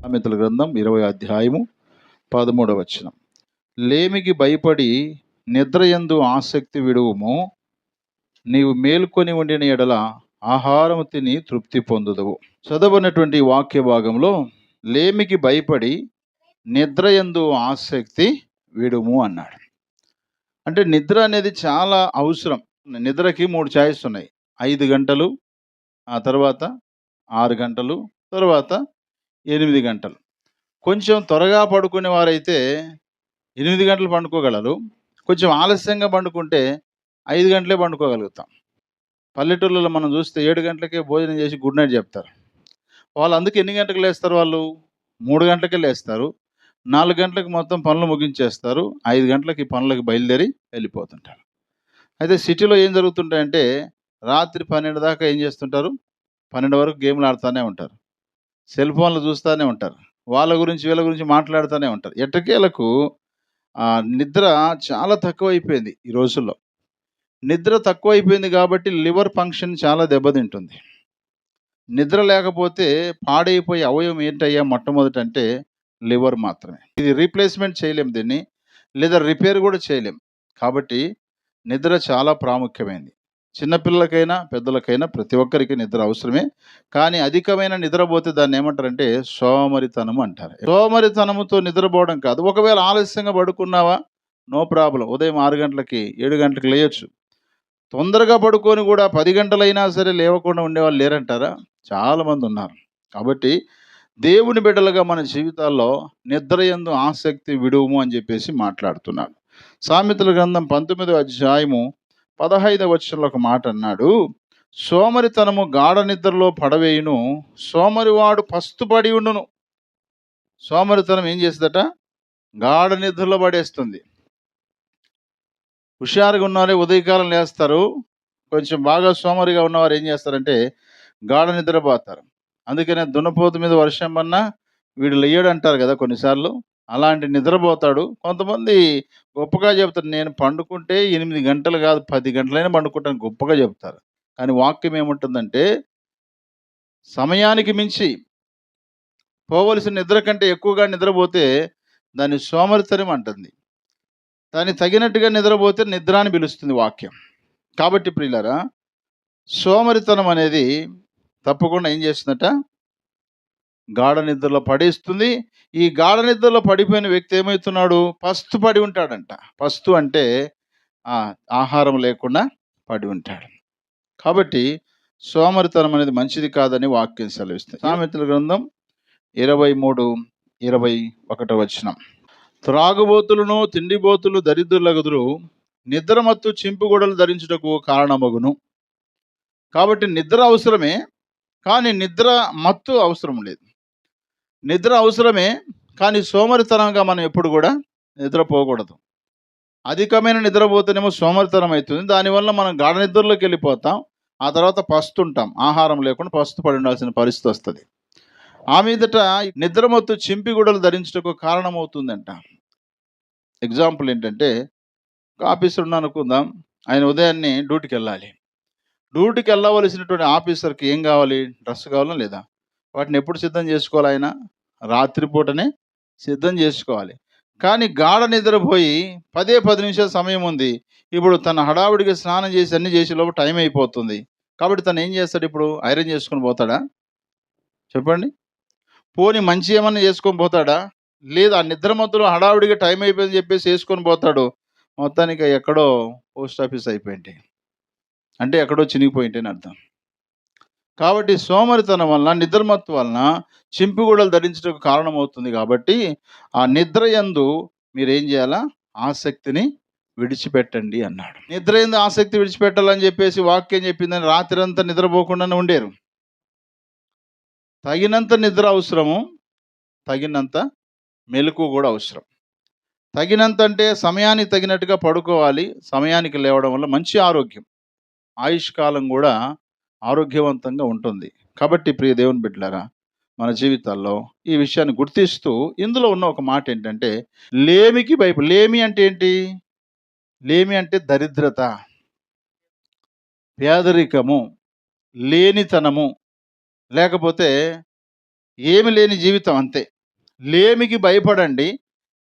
సామెతల గ్రంథం 20 అధ్యాయము 13వ వచనం. లేమికి భయపడి నిద్రయందు ఆసక్తి విడువుము, నీవు మేల్కొని ఉండిన ఎడల ఆహారము తిని తృప్తి పొందుదువు. చదవనటువంటి వాక్య భాగంలో లేమికి భయపడి నిద్రయందు ఆసక్తి విడుము అన్నాడు. అంటే నిద్ర అనేది చాలా అవసరం. నిద్రకి 3 ఛాయిస్ ఉన్నాయి. 5 గంటలు, ఆ తర్వాత 6 గంటలు, తర్వాత 8 గంటలు. కొంచెం త్వరగా పడుకునే వారైతే 8 గంటలు పండుకోగలరు. కొంచెం ఆలస్యంగా పండుకుంటే 5 గంటలే పండుకోగలుగుతాం. పల్లెటూళ్ళలో మనం చూస్తే 7 గంటలకే భోజనం చేసి గుడ్ నైట్ చెప్తారు. వాళ్ళు అందుకే ఎన్ని గంటలకు లేస్తారు? వాళ్ళు 3 గంటలకే లేస్తారు. 4 గంటలకు మొత్తం పనులు ముగించేస్తారు. 5 గంటలకి పనులకు బయలుదేరి వెళ్ళిపోతుంటారు. అయితే సిటీలో ఏం జరుగుతుంటాయంటే రాత్రి 12 దాకా ఏం చేస్తుంటారు? 12 వరకు గేమ్లు ఆడుతూనే ఉంటారు. సెల్ ఫోన్లు చూస్తూనే ఉంటారు. వాళ్ళ గురించి వీళ్ళ గురించి మాట్లాడుతూనే ఉంటారు. ఎట్టకేలకు నిద్ర చాలా తక్కువైపోయింది ఈ రోజుల్లో. నిద్ర తక్కువైపోయింది కాబట్టి లివర్ ఫంక్షన్ చాలా దెబ్బతింటుంది. నిద్ర లేకపోతే పాడైపోయే అవయవం ఏంటయ్యా మొట్టమొదట అంటే లివర్ మాత్రమే. ఇది రీప్లేస్మెంట్ చేయలేం దీన్ని, లేదా రిపేర్ కూడా చేయలేం. కాబట్టి నిద్ర చాలా ప్రాముఖ్యమైనది. చిన్నపిల్లలకైనా పెద్దలకైనా ప్రతి ఒక్కరికి నిద్ర అవసరమే. కానీ అధికమైన నిద్రపోతే దాన్ని ఏమంటారంటే సోమరితనము అంటారు. సోమరితనముతో నిద్రపోవడం కాదు. ఒకవేళ ఆలస్యంగా పడుకున్నావా, నో ప్రాబ్లం. ఉదయం 6 గంటలకి 7 గంటలకు లేయొచ్చు. తొందరగా పడుకొని కూడా 10 గంటలైనా సరే లేవకుండా ఉండేవాళ్ళు లేరంటారా? చాలామంది ఉన్నారు. కాబట్టి దేవుని బిడ్డలుగా మన జీవితాల్లో నిద్రయందు ఆసక్తి విడువుము అని చెప్పేసి మాట్లాడుతున్నాడు. సామెతల గ్రంథం 19వ అధ్యాయము 15వ వచనంలో ఒక మాట అన్నాడు, సోమరితనము గాఢ నిద్రలో పడవేయును, సోమరివాడు పస్తుపడి ఉండును. సోమరితనం ఏం చేస్తుందట? గాఢ నిద్రలో పడేస్తుంది. హుషారుగా ఉన్నవారే ఉదయకాలం లేస్తారు. కొంచెం బాగా సోమరిగా ఉన్నవారు ఏం చేస్తారంటే గాఢ నిద్రపోతారు. అందుకనే దున్నపోతు మీద వర్షం పడినా వీడు లేయడు అంటారు కదా కొన్నిసార్లు. అలాంటి నిద్రపోతాడు. కొంతమంది గొప్పగా చెప్తారు, నేను పండుకుంటే 8 గంటలు కాదు 10 గంటలైనా పండుకుంటాను గొప్పగా చెప్తారు. కానీ వాక్యం ఏముంటుందంటే సమయానికి మించి పోవలసిన నిద్ర కంటే ఎక్కువగా నిద్రపోతే దాన్ని సోమరితనం అంటుంది. దానికి తగినట్టుగా నిద్రపోతే నిద్ర అని పిలుస్తుంది వాక్యం. కాబట్టి ప్రియులారా, సోమరితనం అనేది తప్పకుండా ఏం చేస్తుందట? గాఢ నిద్రలో పడేస్తుంది. ఈ గాఢ నిద్రలో పడిపోయిన వ్యక్తి ఏమవుతున్నాడు? పస్తు పడి ఉంటాడంట. పస్తు అంటే ఆహారం లేకుండా పడి ఉంటాడు. కాబట్టి సోమరితనం అనేది మంచిది కాదని వాక్యం సెలవిస్తుంది. సామెతల గ్రంథం 23:21 వచనం. త్రాగుబోతులను తిండిబోతులు దరిద్రులగుదురు, నిద్రమత్తు చింపుగొడలు ధరించుటకు కారణమగును. కాబట్టి నిద్ర అవసరమే, కానీ నిద్ర మత్తు అవసరం లేదు. నిద్ర అవసరమే, కానీ సోమరితనంగా మనం ఎప్పుడు కూడా నిద్రపోకూడదు. అధికమైన నిద్రపోతేనేమో సోమరితనం అవుతుంది. దానివల్ల మనం గాఢ నిద్రలోకి వెళ్ళిపోతాం. ఆ తర్వాత పస్తుంటాం. ఆహారం లేకుండా పస్తు పడి ఉండాల్సిన పరిస్థితి వస్తుంది. ఆ మీదట నిద్రమత్తు చింపిగుడలు ధరించుటకు కారణమవుతుందంట. ఎగ్జాంపుల్ ఏంటంటే, ఒక ఆఫీసర్ ఉన్నాను అనుకుందాం. ఆయన ఉదయాన్నే డ్యూటీకి వెళ్ళాలి. డ్యూటీకి వెళ్ళవలసినటువంటి ఆఫీసర్కి ఏం కావాలి? డ్రెస్ కావాలా లేదా? వాటిని ఎప్పుడు సిద్ధం చేసుకోవాలి? ఆయన రాత్రిపూటనే సిద్ధం చేసుకోవాలి. కానీ గాఢ నిద్రపోయి 10 నిమిషాల సమయం ఉంది. ఇప్పుడు తన హడావుడిగా స్నానం చేసి అన్ని చేసే లోపు టైం అయిపోతుంది. కాబట్టి తను ఏం చేస్తాడు? ఇప్పుడు ఐరన్ చేసుకొని పోతాడా? చెప్పండి. పోనీ మంచి ఏమన్నా చేసుకొని పోతాడా? లేదా ఆ నిద్ర మత్తులో హడావుడిగా టైం అయిపోయిందని చెప్పేసి వేసుకొని పోతాడు. మొత్తానికి ఎక్కడో పోస్ట్ ఆఫీస్ అయిపోయింది అంటే ఎక్కడో చినిగిపోయింటని అర్థం. కాబట్టి సోమరితనం వలన, నిద్రమత్తు వలన చింపిగూడలు ధరించడానికి కారణమవుతుంది. కాబట్టి ఆ నిద్ర యందు మీరేం చేయాలా? ఆసక్తిని విడిచిపెట్టండి అన్నాడు. నిద్ర యందు ఆసక్తి విడిచిపెట్టాలని చెప్పేసి వాక్యం చెప్పిందని రాత్రి అంతా నిద్రపోకుండానే ఉండేరు. తగినంత నిద్ర అవసరము, తగినంత మెలకువ కూడా అవసరం. తగినంత అంటే సమయానికి తగినట్టుగా పడుకోవాలి. సమయానికి లేవడం వల్ల మంచి ఆరోగ్యం, ఆయుష్కాలం కూడా ఆరోగ్యవంతంగా ఉంటుంది. కాబట్టి ప్రియ దేవుని బిడ్డలారా, మన జీవితాల్లో ఈ విషయాన్ని గుర్తిస్తూ ఇందులో ఉన్న ఒక మాట ఏంటంటే లేమికి భయపడి. లేమి అంటే ఏంటి? లేమి అంటే దరిద్రత, పేదరికము, లేనితనము, లేకపోతే ఏమి లేని జీవితం అంతే. లేమికి భయపడండి,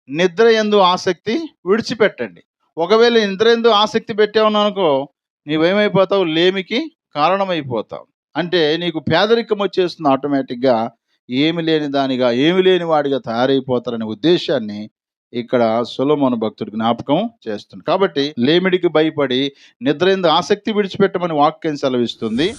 నిద్ర యందు ఆసక్తి విడిచిపెట్టండి. ఒకవేళ నిద్ర యందు ఆసక్తి పెట్టావనుకో, నీవేమైపోతావు? లేమికి కారణమైపోతావు. అంటే నీకు పేదరికం వచ్చేస్తుంది ఆటోమేటిక్‌గా. ఏమి లేని దానిగా, ఏమి లేని వాడిగా తయారైపోతారనే ఉద్దేశాన్ని ఇక్కడ సొలొమోను భక్తుడు జ్ఞాపకం చేస్తుంది. కాబట్టి లేమిడికి భయపడి నిద్ర యందు ఆసక్తి విడిచిపెట్టమని వాక్యం సెలవిస్తుంది.